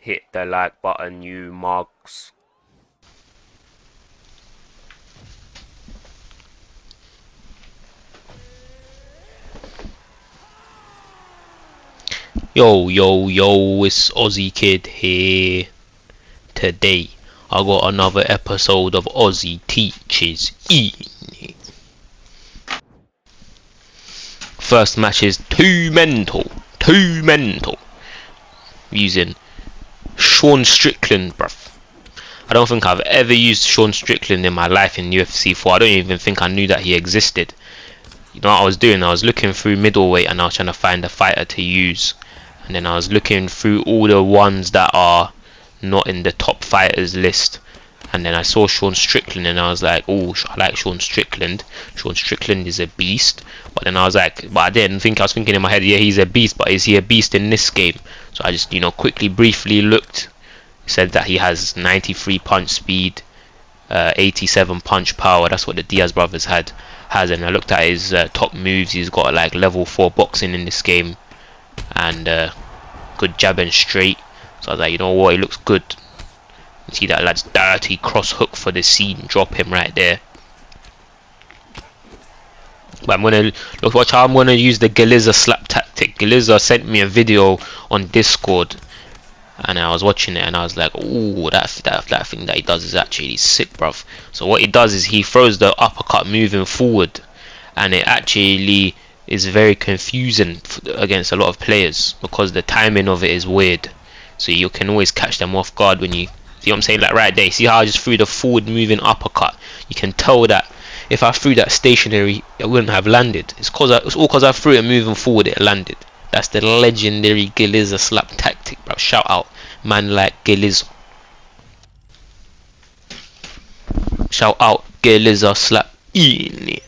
hit the like button, you mugs. Yo, it's Ozzy Kid here. Today, I got another episode of Ozzy Teaches Eating. First match is too mental. Using Sean Strickland, bruv. I don't think I've ever used Sean Strickland in my life in UFC 4. I don't even think I knew that he existed. You know what I was doing? I was looking through middleweight and I was trying to find a fighter to use. And then I was looking through all the ones that are not in the top fighters list. And then I saw Sean Strickland and I was like, oh, I like Sean Strickland. Sean Strickland is a beast. But then I was like, but I didn't think, I was thinking in my head, yeah, he's a beast, but is he a beast in this game? So I just, quickly, briefly looked. It said that he has 93 punch speed, 87 punch power. That's what the Diaz brothers has. And I looked at his top moves. He's got like level 4 boxing in this game. And good jab and straight. So I was like, you know what, he looks good. See that lad's dirty cross hook for the scene. Drop him right there. But I'm gonna watch how I'm gonna use the Galiza Slap tactic. Galiza sent me a video on Discord, and I was watching it, and I was like, "Oh, that thing that he does is actually sick, bruv." So what he does is he throws the uppercut moving forward, and it actually is very confusing against a lot of players because the timing of it is weird. So you can always catch them off guard when you see what I'm saying. Like right there, see how I just threw the forward moving uppercut? You can tell that if I threw that stationary, it wouldn't have landed. It's all because I threw it moving forward, it landed. That's the legendary Galiza Slap tactic, bro. Shout out man like Galiza. Shout out Galiza Slap in it.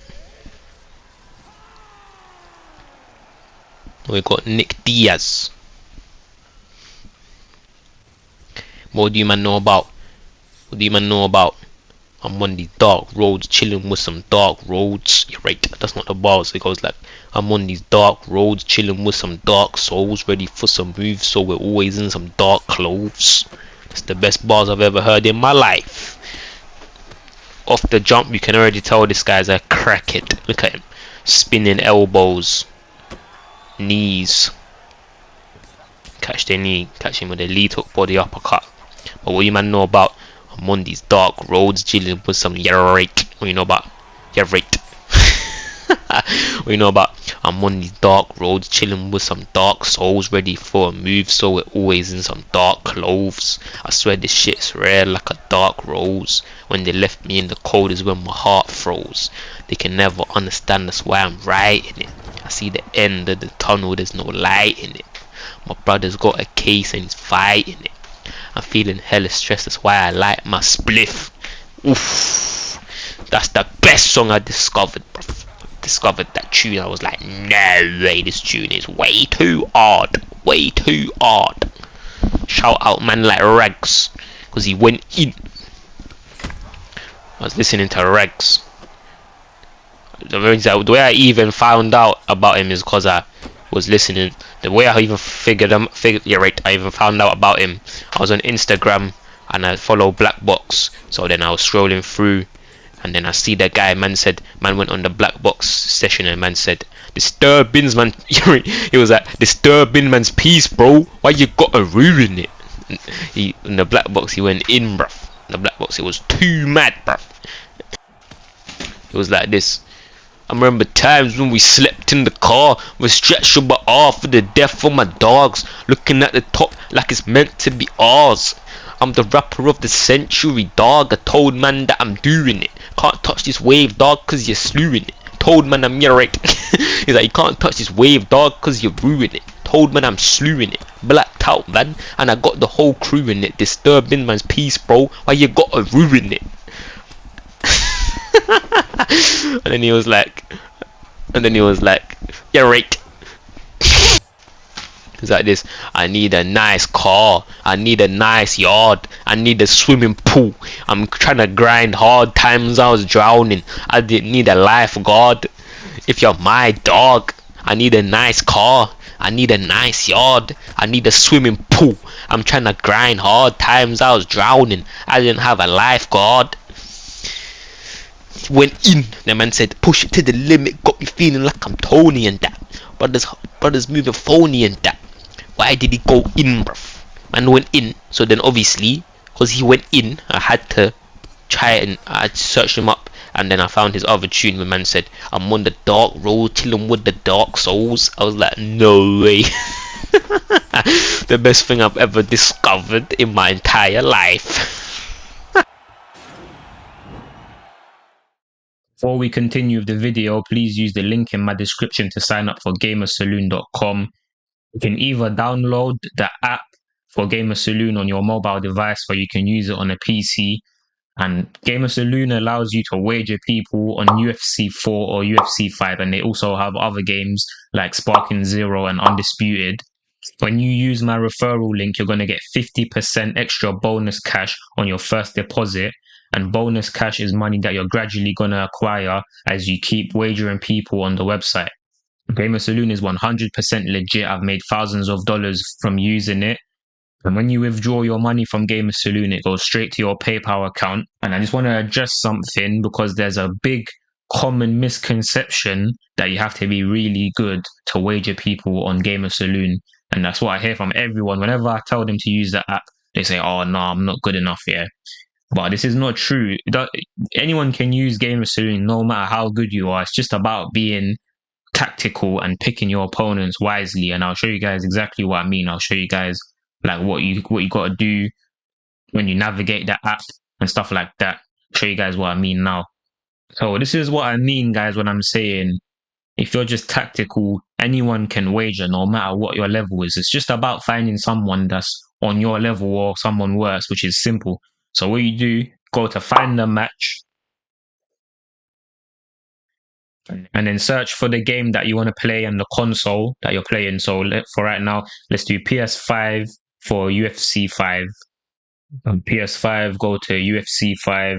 We got Nick Diaz. What do you man know about? I'm on these dark roads, chilling with some dark roads. You're right, that's not the bars. It goes like, I'm on these dark roads, chilling with some dark souls, ready for some moves, so we're always in some dark clothes. It's the best bars I've ever heard in my life. Off the jump, you can already tell this guy's a crackhead. Look at him, spinning elbows, knees. Catch the knee, catch him with a lead hook body uppercut. But what you man know about? I'm on these dark roads, chilling with some right. What you know about? Right. What you know about? I'm on these dark roads, chilling with some dark souls, ready for a move, so we're always in some dark clothes. I swear this shit's rare like a dark rose. When they left me in the cold is when my heart froze. They can never understand, that's why I'm writing it. I see the end of the tunnel, there's no light in it. My brother's got a case and he's fighting it. I'm feeling hella stressed, that's why I like my spliff. Oof, that's the best song I discovered, bro. Discovered that tune, I was like, no way, this tune is way too hard. Shout out man like Rags, because he went in. I was listening to Rags. The way I even found out about him is because I was listening. The way I even I even found out about him, I was on Instagram and I follow Black Box. So then I was scrolling through and then I see the guy, man went on the Black Box session and man said, disturbing man. He was like, disturbing man's peace, bro, why you gotta ruin it? In the Black Box he went in, bruv. In the Black Box it was too mad, bruv. It was like this. I remember times when we slept in the car with stretch over off for the death of my dogs, looking at the top like it's meant to be ours. I'm the rapper of the century, dog. I told man that I'm doing it. Can't touch this wave, dog, cause you're slewing it. Told man I'm right. He's like, you can't touch this wave, dog, cause you're ruining it. Told man I'm slewing it. Blacked out, man, and I got the whole crew in it. Disturbing man's peace, bro, why you gotta ruin it? And then he was like, yeah, right. It's like this. I need a nice car, I need a nice yard, I need a swimming pool. I'm trying to grind hard, times I was drowning, I didn't need a lifeguard. If you're my dog, I need a nice car, I need a nice yard. I need a swimming pool. I'm trying to grind hard. Times I was drowning. I didn't have a lifeguard. Went in. The man said, push it to the limit. Got me feeling like I'm Tony and that. Brothers moving phony and that. Why did he go in, bruv? Man went in. So then obviously, because he went in, I had to try and I searched him up. And then I found his other tune. The man said, I'm on the dark road, chilling with the dark souls. I was like, no way. The best thing I've ever discovered in my entire life. Before we continue with the video, please use the link in my description to sign up for GamerSaloon.com. You can either download the app for GamerSaloon on your mobile device, or you can use it on a PC. And GamerSaloon allows you to wager people on UFC 4 or UFC 5, and they also have other games like Sparking Zero and Undisputed. When you use my referral link, you're going to get 50% extra bonus cash on your first deposit. And bonus cash is money that you're gradually going to acquire as you keep wagering people on the website. GamerSaloon is 100% legit. I've made thousands of dollars from using it. And when you withdraw your money from GamerSaloon, it goes straight to your PayPal account. And I just want to address something, because there's a big common misconception that you have to be really good to wager people on GamerSaloon. And that's what I hear from everyone. Whenever I tell them to use the app, they say, oh, no, I'm not good enough, yeah. But this is not true. Anyone can use GamerSaloon no matter how good you are. It's just about being tactical and picking your opponents wisely. And I'll show you guys exactly what I mean. I'll show you guys like what you got to do when you navigate the app and stuff like that. I'll show you guys what I mean now. So this is what I mean, guys, when I'm saying if you're just tactical, anyone can wager no matter what your level is. It's just about finding someone that's on your level or someone worse, which is simple. So what you do, go to find the match, and then search for the game that you want to play and the console that you're playing. So for right now, let's do PS5 for UFC 5. On PS5, go to UFC 5.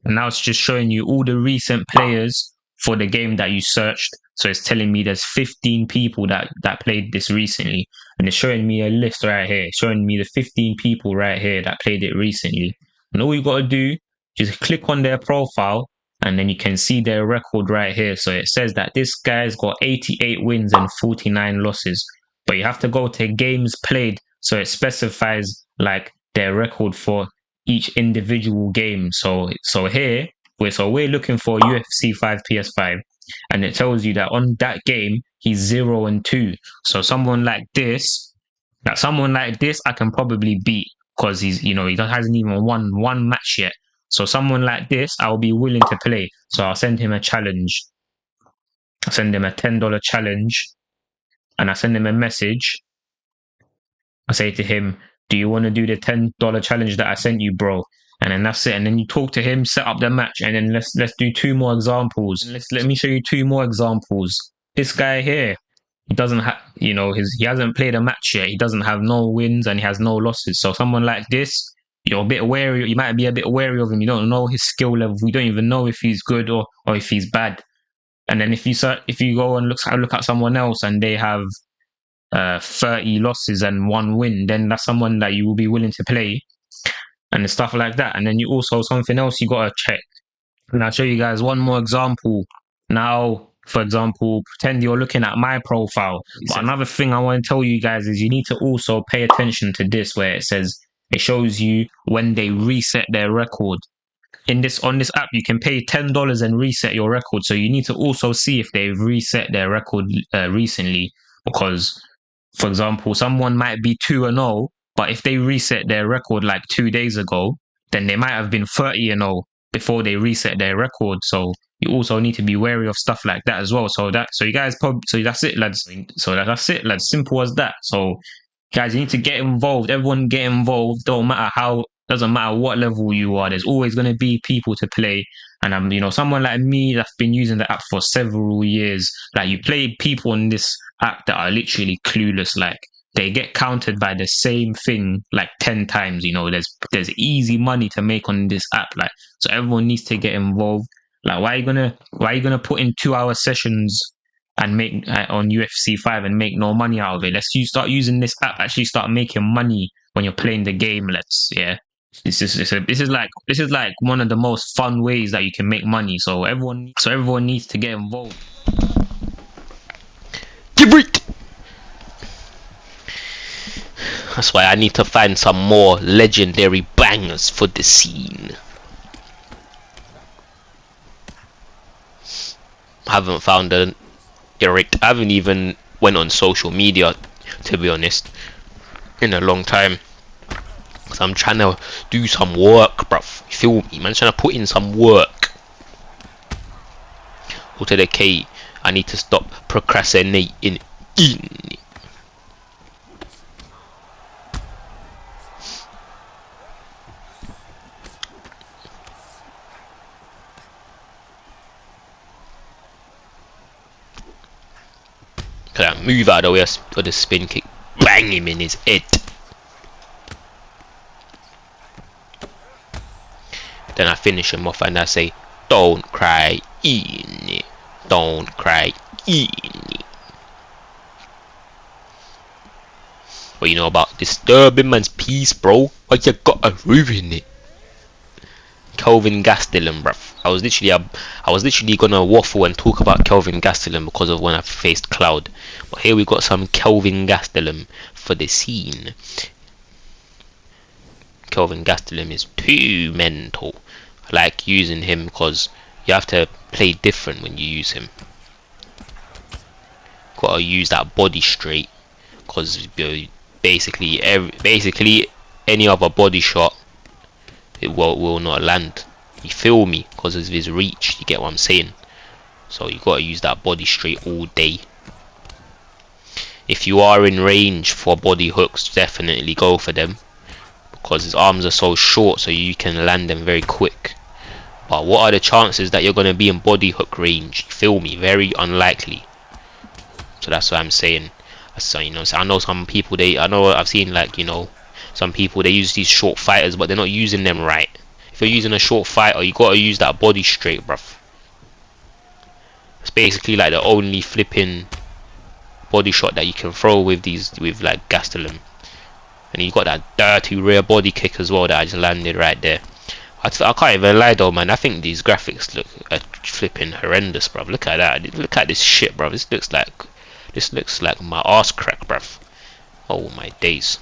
And now it's just showing you all the recent players for the game that you searched. So it's telling me there's 15 people that played this recently. And it's showing me a list right here. It's showing me the 15 people right here that played it recently. And all you got to do, just click on their profile, and then you can see their record right here. So it says that this guy's got 88 wins and 49 losses. But you have to go to games played. So it specifies like their record for each individual game. So here, we're looking for UFC 5 PS5. And it tells you that on that game, he's 0-2. So someone like this, I can probably beat, because he hasn't even won one match yet. So someone like this, I'll be willing to play. So I'll send him a challenge. I'll send him a $10 challenge, and I send him a message. I say to him, do you want to do the $10 challenge that I sent you, bro? And then that's it. And then you talk to him, set up the match, and then let's do two more examples. Let me show you two more examples. This guy here, he doesn't have, he hasn't played a match yet. He doesn't have no wins and he has no losses. So someone like this, you're a bit wary. You might be a bit wary of him. You don't know his skill level. We don't even know if he's good or if he's bad. And then if you go and look at someone else and they have 30 losses and 1 win, then that's someone that you will be willing to play and stuff like that. And then you also, something else you got to check. And I'll show you guys one more example. Now, for example, pretend you're looking at my profile. But another thing I want to tell you guys is you need to also pay attention to this, where it shows you when they reset their record. On this app, you can pay $10 and reset your record. So you need to also see if they've reset their record recently, because, for example, someone might be 2-0, but if they reset their record like 2 days ago, then they might have been 30-0 before they reset their record. So you also need to be wary of stuff like that as well. So that's it, lads. So that's it, lads. Simple as that. So guys, you need to get involved. Everyone get involved. Doesn't matter what level you are. There's always going to be people to play. And I'm, someone like me that's been using the app for several years. Like, you play people on this app that are literally clueless. Like, they get counted by the same thing like 10 times. There's easy money to make on this app. Like, so everyone needs to get involved. Like, why are you gonna put in 2-hour sessions and make on UFC 5 and make no money out of it. Start using this app. Actually, start making money when you're playing the game. This is like one of the most fun ways that you can make money. So everyone needs to get involved. That's why I need to find some more legendary bangers for the scene. Haven't found a direct. I haven't even went on social media, to be honest, in a long time. Cause I'm trying to do some work, bruv. You feel me, man? I'm trying to put in some work. Go to the K. I need to stop procrastinating. Can I move out of the way for the spin kick? Bang him in his head. Then I finish him off and I say, don't cry in it. Don't cry in it. What you know about disturbing man's peace, bro? Why you gotta ruin it? Kelvin Gastelum, bruv. I was literally gonna waffle and talk about Kelvin Gastelum because of when I faced Cloud. But here we got some Kelvin Gastelum for the scene. Kelvin Gastelum is too mental. I like using him because you have to play different when you use him. Gotta use that body straight because basically any other body shot it will not land. You feel me? Because of his reach. You get what I'm saying? So you gotta use that body straight all day. If you are in range for body hooks, definitely go for them, because his arms are so short, so you can land them very quick. But what are the chances that you're gonna be in body hook range? You feel me? Very unlikely. So that's what I'm saying. So you know, so I know some people I've seen, like, you know, some people they use these short fighters, but they're not using them right. If you're using a short fighter, you gotta use that body straight, bruv. It's basically like the only flipping body shot that you can throw with like Gastelum. And you got that dirty rear body kick as well that I just landed right there. I can't even lie though, man. I think these graphics look flipping horrendous, bruv. Look at that. Look at this shit, bruv. This looks like my ass crack, bruv. Oh my days.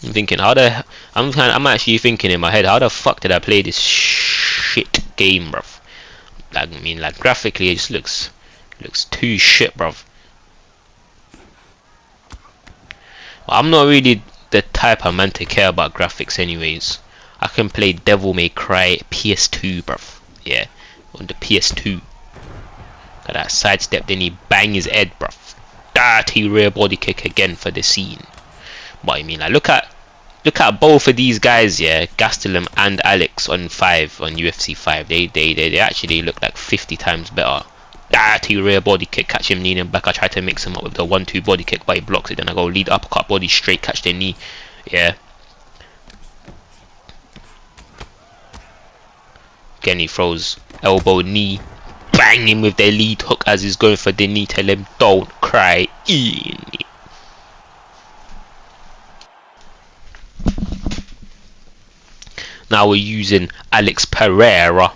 I'm thinking, I'm actually thinking in my head, how the fuck did I play this shit game, bruv? Like, I mean, like, graphically it just looks too shit, bruv. Well, I'm not really the type of man to care about graphics anyways. I can play Devil May Cry PS2, bruv. Yeah, on the PS2. Got that sidestep, then he bang his head, bruv. Dirty rear body kick again for the scene. But I mean, like, look at both of these guys, yeah, Gastelum and Alex on UFC 5. They actually look like 50 times better. Dirty rear body kick, catch him kneeling back. I try to mix him up with the 1-2 body kick, but he blocks it. Then I go lead uppercut, body straight, catch the knee. Yeah. Again, he throws elbow, knee, bang him with the lead hook as he's going for the knee. Tell him, don't cry in. Now we're using Alex Pereira.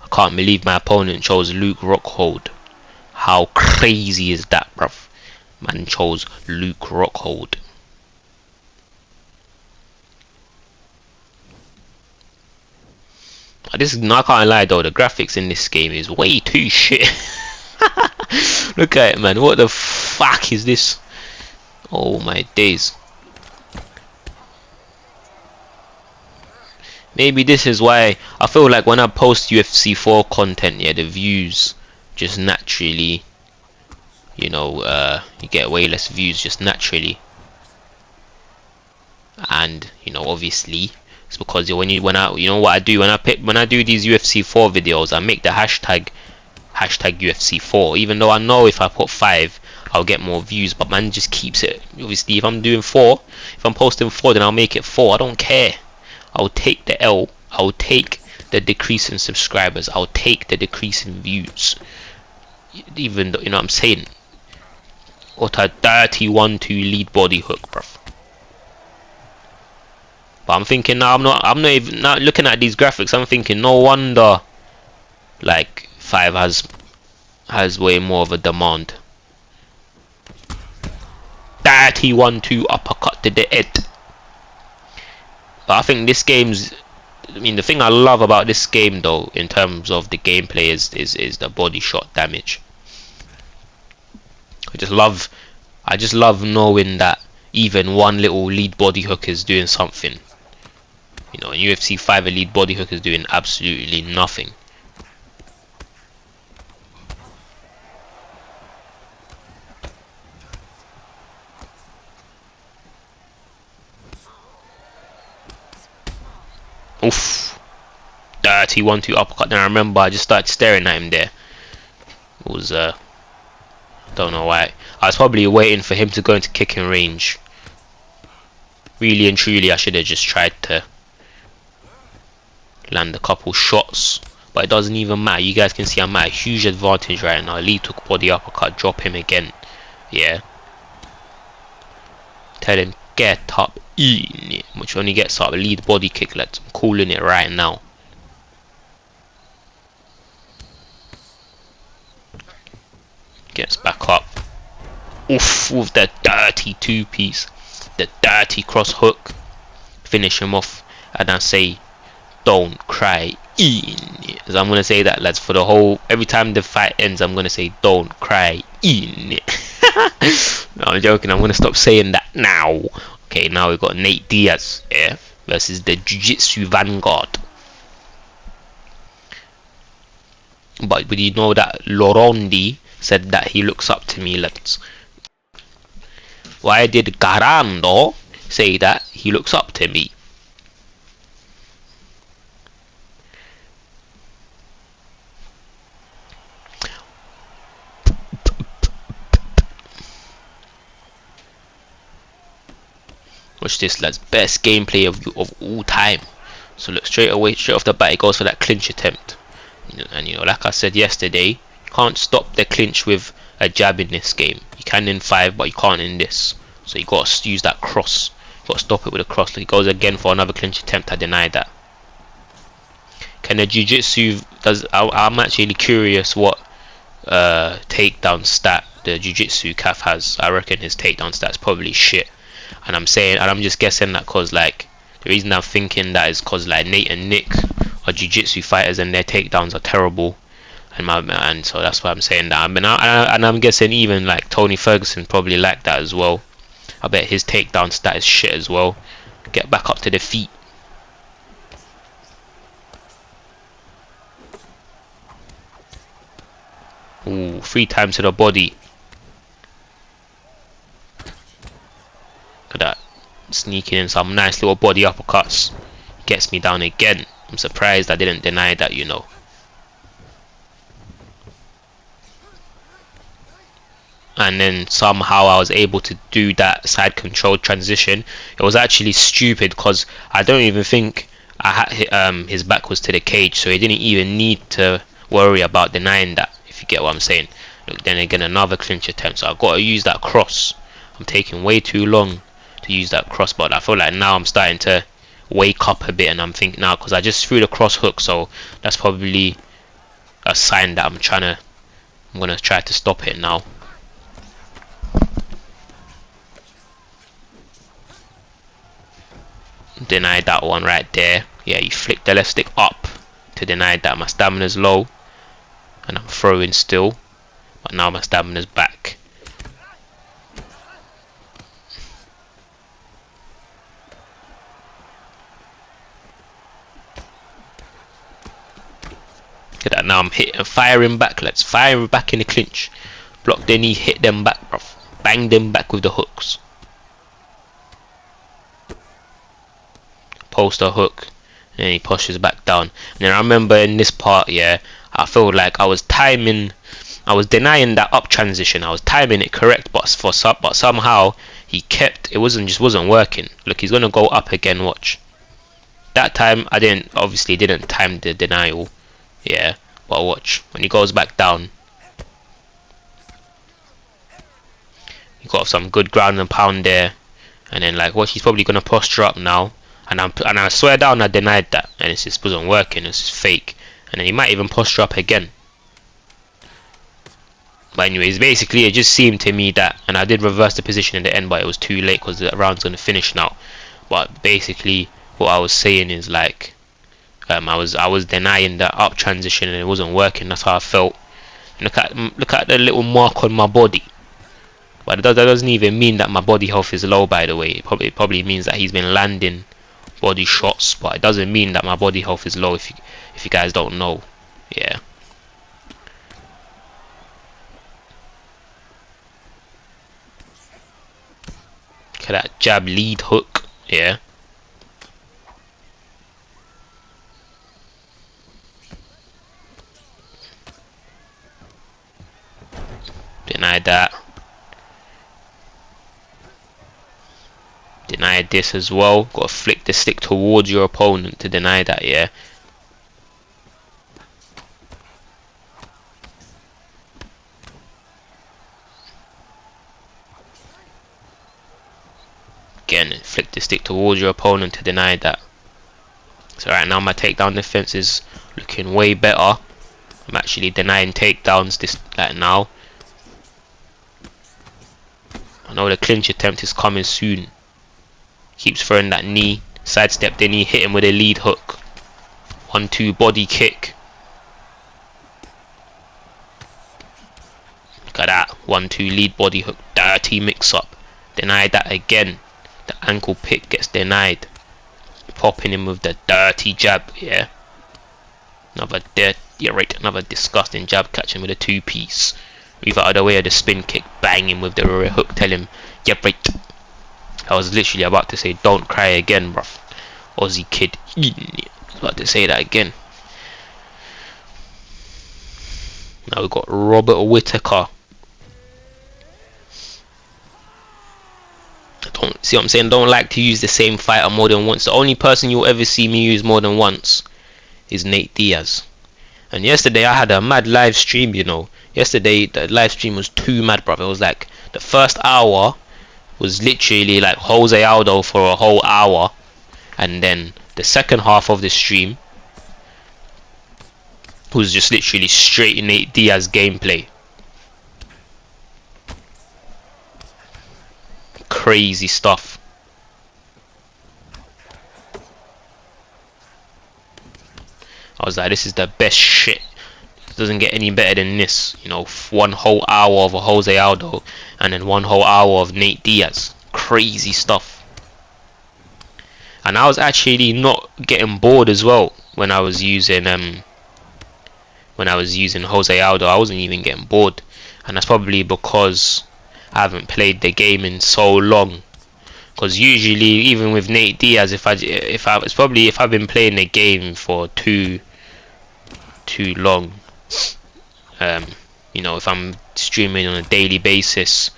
I can't believe my opponent chose Luke Rockhold. How crazy is that, bruv? Man chose Luke Rockhold. I can't lie though, the graphics in this game is way too shit. Look at it, man. What the fuck is this? Oh my days. Maybe this is why I feel like when I post UFC 4 content, yeah, the views just naturally, you know, you get way less views just naturally. And you know, obviously it's because you know what I do when I do these UFC 4 videos, I make the hashtag UFC 4, even though I know if I put 5 I'll get more views, but man just keeps it. Obviously if I'm doing 4, if I'm posting 4, then I'll make it 4. I don't care. I'll take the L. I'll take the decrease in subscribers. I'll take the decrease in views. Even though, you know what I'm saying? What a dirty 1-2 lead body hook, bruv. But I'm thinking now, I'm not even now looking at these graphics. I'm thinking no wonder like 5 has way more of a demand. Dirty 1-2 uppercut to the head. But I think this game's, I mean, the thing I love about this game though, in terms of the gameplay, is the body shot damage. I just love knowing that even one little lead body hook is doing something. You know, in UFC 5, a lead body hook is doing absolutely nothing. Oof. Dirty 1-2 uppercut. Then I remember I just started staring at him there. It was, don't know why. I was probably waiting for him to go into kicking range. Really and truly, I should have just tried to land a couple shots, but it doesn't even matter. You guys can see I'm at a huge advantage right now. Lee took body uppercut, drop him again. Yeah, tell him get up, eat it, which only gets up. Lead body kick. I'm calling it right now. Gets back up. Oof, with the dirty 2-piece, the dirty cross hook. Finish him off, and I say, don't cry in it. So I'm gonna say that, lads, for the whole, every time the fight ends, I'm gonna say don't cry in it. No, I'm joking. I'm gonna stop saying that now. Okay, now we've got Nate Diaz, yeah, versus the Jiu-Jitsu Vanguard. But you know that Lorondi said that he looks up to me, lads. Why did Garando say that he looks up to me? Watch this, lads. Best gameplay of all time. So look, straight off the bat, it goes for that clinch attempt. And you know, like I said yesterday, you can't stop the clinch with a jab in this game. You can in 5, but you can't in this. So you got to use that cross. You got to stop it with a cross. Look, he goes again for another clinch attempt. I deny that. Can the jiu-jitsu does? I'm actually curious what takedown stat the jiu-jitsu calf has. I reckon his takedown stat's probably shit. And I'm just guessing that cause like the reason I'm thinking that is cause like Nate and Nick are jiu-jitsu fighters and their takedowns are terrible, and so that's why I'm saying that. And I'm guessing even like Tony Ferguson probably like that as well. I bet his takedown stat is shit as well. Get back up to the feet. Ooh, 3 times to the body. Look at that. Sneaking in some nice little body uppercuts. Gets me down again. I'm surprised I didn't deny that, you know. And then somehow I was able to do that side control transition. It was actually stupid because I don't even think I had his back was to the cage, so he didn't even need to worry about denying that, if you get what I'm saying. Look, then again, another clinch attempt, so I've got to use that cross. I'm taking way too long to use that cross, but I feel like now I'm starting to wake up a bit, and I'm thinking now, because I just threw the cross hook, so that's probably a sign that I'm gonna try to stop it now. Denied that one right there. Yeah, you flick the left stick up to deny that. My stamina's low and I'm throwing still, but now my stamina's back. Look at that, now I'm firing back. Let's fire back in the clinch. Block their knee, hit them back, bro. Bang them back with the hooks. Poster hook, and he pushes back down. And then I remember in this part, yeah, I felt like I was denying that up transition. I was timing it correct, but somehow he kept, it wasn't working. Look, he's gonna go up again, watch. that time I didn't time the denial. Yeah, but watch when he goes back down. He got some good ground and pound there, and then like what he's probably gonna posture up now. And I swear down I denied that, and it just wasn't working. It's just fake. And then he might even posture up again. But anyways, basically it just seemed to me that, and I did reverse the position in the end, but it was too late because the round's gonna finish now. But basically what I was saying is like I was denying that up transition and it wasn't working. That's how I felt. And look at the little mark on my body. But that doesn't even mean that my body health is low, by the way. It probably means that he's been landing body shots, but it doesn't mean that my body health is low, if you guys don't know. Yeah. Look at that jab lead hook. Yeah. Denied that. Denied this as well. Got to flick the stick towards your opponent to deny that. Yeah. Again, flick the stick towards your opponent to deny that. So right now my takedown defense is looking way better. I'm actually denying takedowns this like now. I know the clinch attempt is coming soon. Keeps throwing that knee, sidestep the knee, hit him with a lead hook. 1-2 body kick. Look at that, 1-2 lead body hook, dirty mix up. Denied that again. The ankle pick gets denied. Popping him with the dirty jab, yeah. Another disgusting jab, catching with a 2-piece. Move out of the way of the spin kick, bang him with the rear hook, tell him, yeah, right. I was literally about to say, don't cry again, bruv. Ozzy kid. I was about to say that again. Now we've got Robert Whittaker. Don't see what I'm saying? Don't like to use the same fighter more than once. The only person you'll ever see me use more than once is Nate Diaz. And yesterday I had a mad live stream, you know. Yesterday the live stream was too mad, bruv. It was like the first hour was literally like Jose Aldo for a whole hour, and then the second half of the stream was just literally straight Nate Diaz gameplay. Crazy stuff. I was like, this is the best shit. It doesn't get any better than this, you know. One whole hour of a Jose Aldo and then one whole hour of Nate Diaz. Crazy stuff. And I was actually not getting bored as well when I was using Jose Aldo. I wasn't even getting bored, and that's probably because I haven't played the game in so long. Because usually, even with Nate Diaz, if I've been playing the game for too long, you know, if I'm streaming on a daily basis,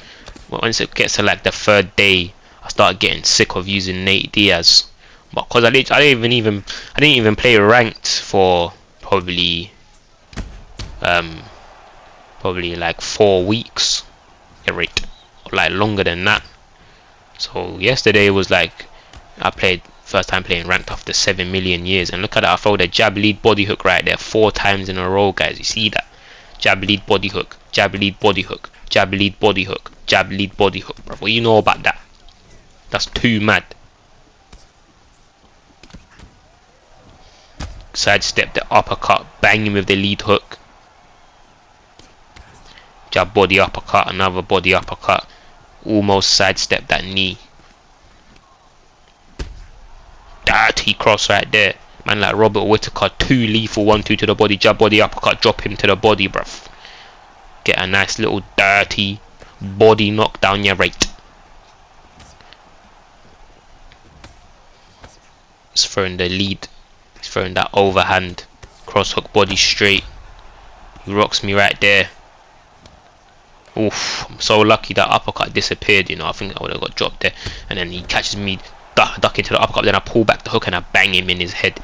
once it gets to like the third day, I start getting sick of using Nate Diaz. But because I didn't even play ranked for probably like 4 weeks, yeah, right, like longer than that. So yesterday was like I played first time playing ranked after 7 million years, and look at that, I throw the jab lead body hook right there 4 times in a row, guys. You see that? Jab lead body hook, jab lead body hook, jab lead body hook, jab lead body hook, bro. What you know about that? That's too mad. Sidestep the uppercut, bang him with the lead hook. Jab body uppercut, another body uppercut. Almost sidestep that knee. Dirty cross right there. Man like Robert Whittaker, 2 lethal, 1-2 to the body, jab body uppercut, drop him to the body, bruv. Get a nice little dirty body knockdown, yeah, right. He's throwing the lead. He's throwing that overhand. Cross hook body straight. He rocks me right there. Oof, I'm so lucky that uppercut disappeared, you know. I think I would have got dropped there. And then he catches me duck into the uppercut, then I pull back the hook and I bang him in his head.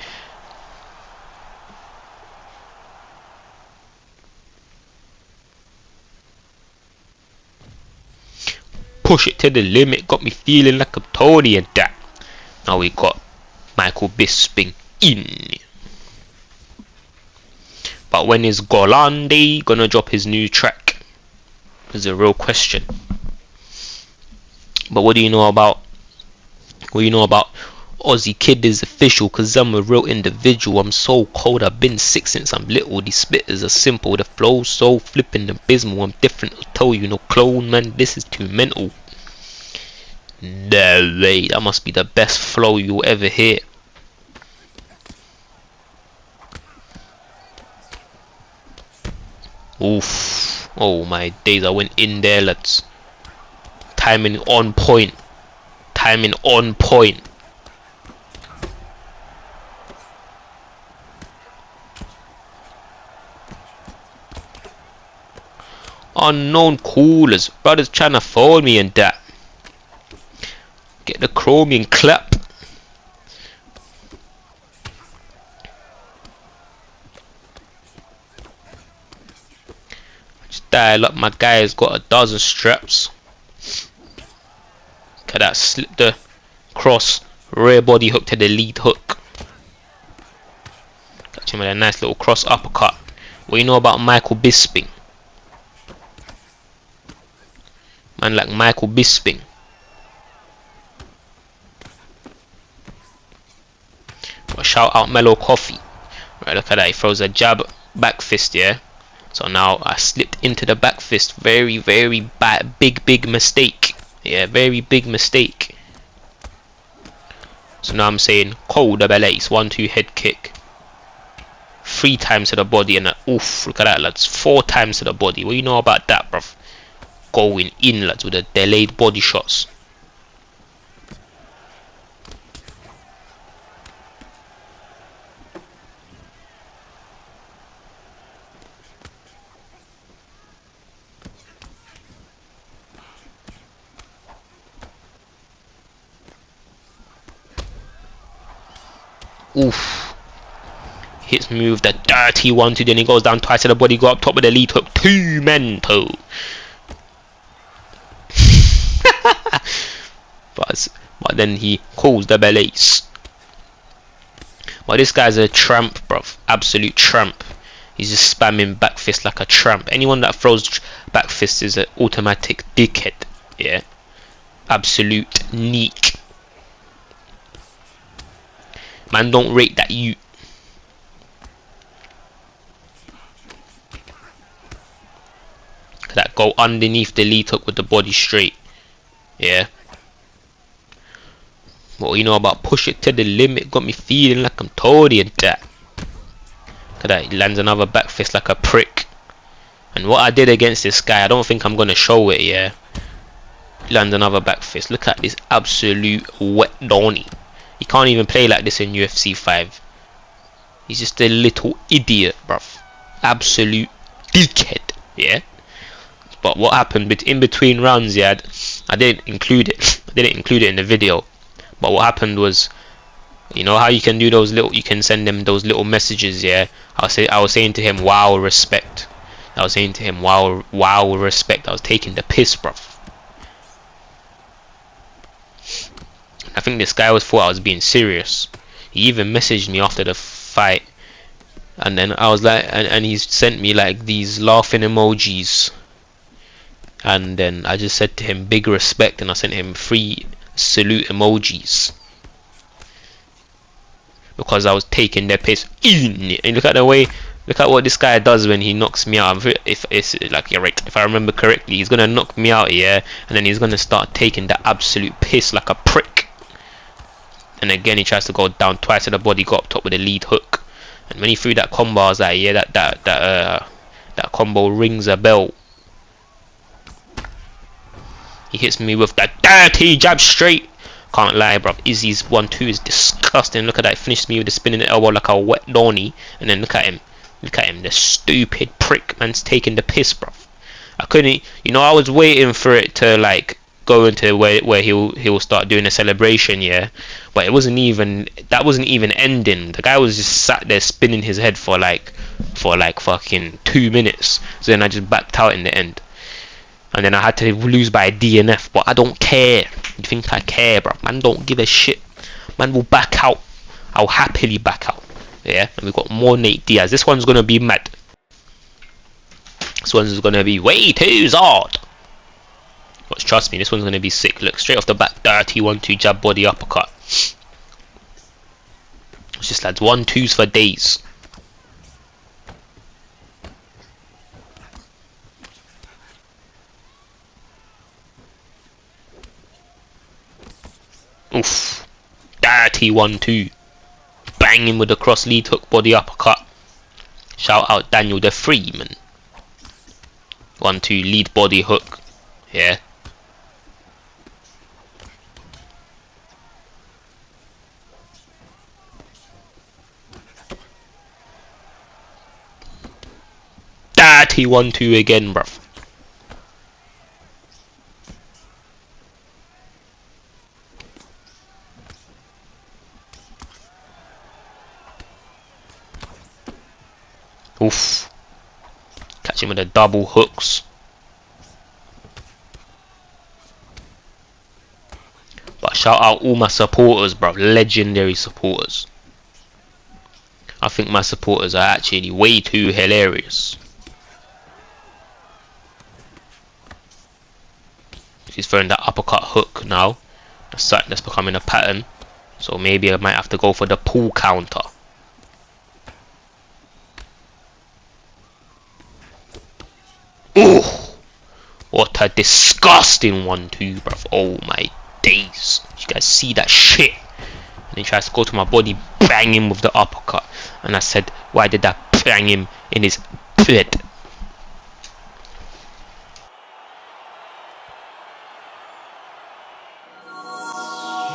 Push it to the limit, got me feeling like a Tony and that. Now we got Michael Bisping in. But when is Golande gonna drop his new track? Is a real question. But what do you know about Ozzy Kid is official? Cause I'm a real individual. I'm so cold, I've been sick since I'm little. These spitters are simple, the flow's so flippin' abysmal. I'm different, I'll tell you, no clone, man, this is too mental. No way, that must be the best flow you'll ever hear. Oof. Oh my days, I went in there, lads. Timing on point. Timing on point. Unknown coolers. Brothers trying to fold me and that. Get the chromium clap. Just dial up. My guy has got a dozen straps. Look at that. Slip the cross. Rear body hook to the lead hook. Catch him with a nice little cross uppercut. What you know about Michael Bisping? Man like Michael Bisping. Well, shout out Mellow Coffee. Right, look at that. He throws a jab back fist, yeah. So now I slipped into the back fist. Very, very bad, big mistake. Yeah, very big mistake. So now I'm saying cold double ace, 1-2 head kick. 3 times to the body and oof, look at that, lads. 4 times to the body. What do you know about that, bruv? Going in, lads, with the delayed body shots. Oof. Hits me with the dirty 1-2, then he goes down twice to the body, go up top with the lead hook. 2 mento. but then he calls the belays. But this guy's a tramp, bruv. Absolute tramp. He's just spamming back fist like a tramp. Anyone that throws back fist is an automatic dickhead. Yeah. Absolute neek. Man, don't rate that you. That go underneath the lead hook with the body straight. Yeah. What you know about push it to the limit? Got me feeling like I'm Tony and that. Look at that. He lands another back fist like a prick. And what I did against this guy, I don't think I'm gonna show it. Yeah. Lands another back fist. Look at this absolute wet Donny. He can't even play like this in UFC 5. He's just a little idiot, bruv. Absolute dickhead. Yeah. But what happened in between rounds, yeah, I didn't include it. I didn't include it in the video. But what happened was, you know how you can do those little, you can send them those little messages, yeah. I was saying to him, wow, respect. I was saying to him, wow, respect. I was taking the piss, bruv. I think this guy thought I was being serious. He even messaged me after the fight, and then I was like, and he sent me like these laughing emojis. And then I just said to him, big respect, and I sent him 3 salute emojis because I was taking their piss in it. And look at the way, look at what this guy does when he knocks me out. If it's like, you're right, if I remember correctly, he's gonna knock me out, yeah, and then he's gonna start taking the absolute piss like a prick. And again, he tries to go down twice to the body, go up top with a lead hook. And when he threw that combo, I was like, yeah, that combo rings a bell. He hits me with that dirty jab straight. Can't lie, bro. Izzy's 1-2 is disgusting. Look at that. He finished me with the spinning elbow like a wet Donny. And then look at him. Look at him. The stupid prick. Man's taking the piss, bro. I couldn't. You know, I was waiting for it to like going to where he'll start doing a celebration, yeah. But that wasn't even ending. The guy was just sat there spinning his head for like fucking 2 minutes. So then I just backed out in the end, and then I had to lose by a DNF. But I don't care. You think I care, bro? Man, don't give a shit. Man will back out. I'll happily back out. Yeah, and we've got more Nate Diaz. This one's gonna be mad. This one's gonna be way too hard. But trust me, this one's gonna be sick. Look, straight off the bat, dirty 1-2 jab body uppercut. It's just lads, 1-2s for days. Oof, dirty 1-2. Banging with the cross lead hook body uppercut. Shout out Daniel the Freeman. 1-2 lead body hook. Yeah. Dirty 1-2 again, bruv. Oof. Catch him with the double hooks. But shout out all my supporters, bro. Legendary supporters. I think my supporters are actually way too hilarious. He's throwing that uppercut hook now. That's something that's becoming a pattern. So maybe I might have to go for the pull counter. Ooh, what a disgusting 1-2, bruv. Oh my days. You guys see that shit? And he tries to go to my body, bang him with the uppercut. And I said, why did I bang him in his bed?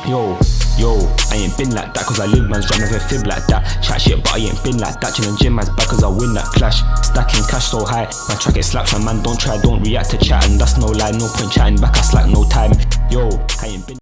Yo, I ain't been like that cause I live man's run, never fib like that. Chat shit but I ain't been like that. Chillin' gym man's back cause I win that clash. Stacking cash so high, my track get slapped. My man don't react to chat, and that's no lie. No point chatting back, I slack no time. Yo, I ain't been